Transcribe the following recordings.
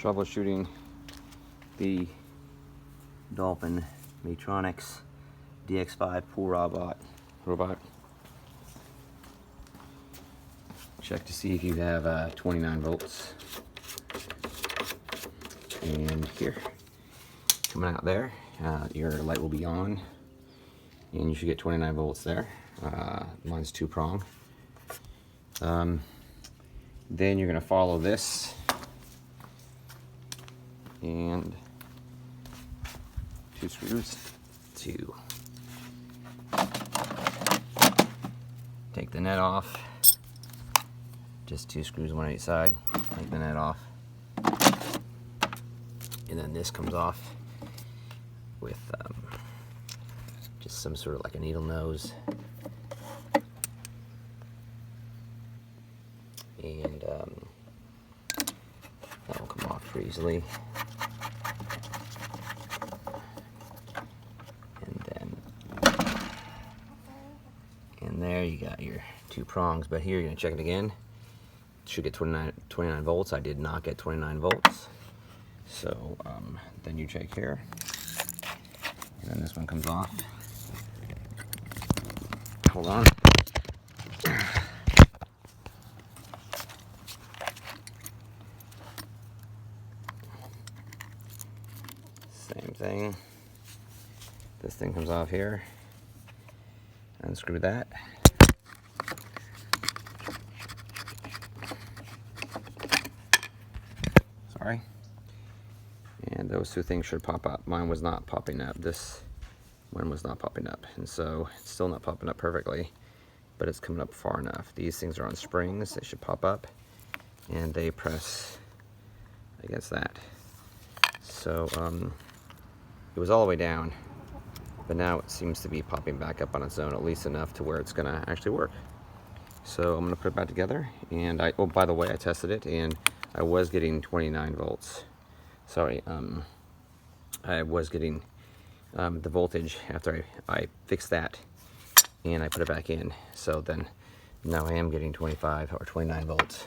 troubleshooting the Dolphin Matronics DX5 pool robot. Check to see if you have 29 volts. And here, coming out there, your light will be on, and you should get 29 volts there. Mine's 2-prong. Then you're going to follow this and 2 screws to take the net off. Just 2 screws, one on each side. Take the net off, and then this comes off with just some sort of like a needle nose. And that will come off pretty easily. And there you got your 2 prongs. But here you're going to check it again. It should get 29 volts. I did not get 29 volts. So then you check here. And then this one comes off. Hold on. Same thing. This thing comes off here. Unscrew that. Sorry. And those 2 things should pop up. Mine was not popping up. This one was not popping up. And so it's still not popping up perfectly, but it's coming up far enough. These things are on springs. They should pop up, and they press against that. So it was all the way down, but now it seems to be popping back up on its own, at least enough to where it's going to actually work. So I'm going to put it back together, and oh, by the way, I tested it, and I was getting 29 volts. Sorry, I was getting the voltage after I fixed that, and I put it back in. So then now I am getting 25 or 29 volts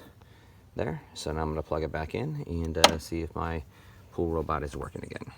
there. So now I'm going to plug it back in and see if my pool robot is working again.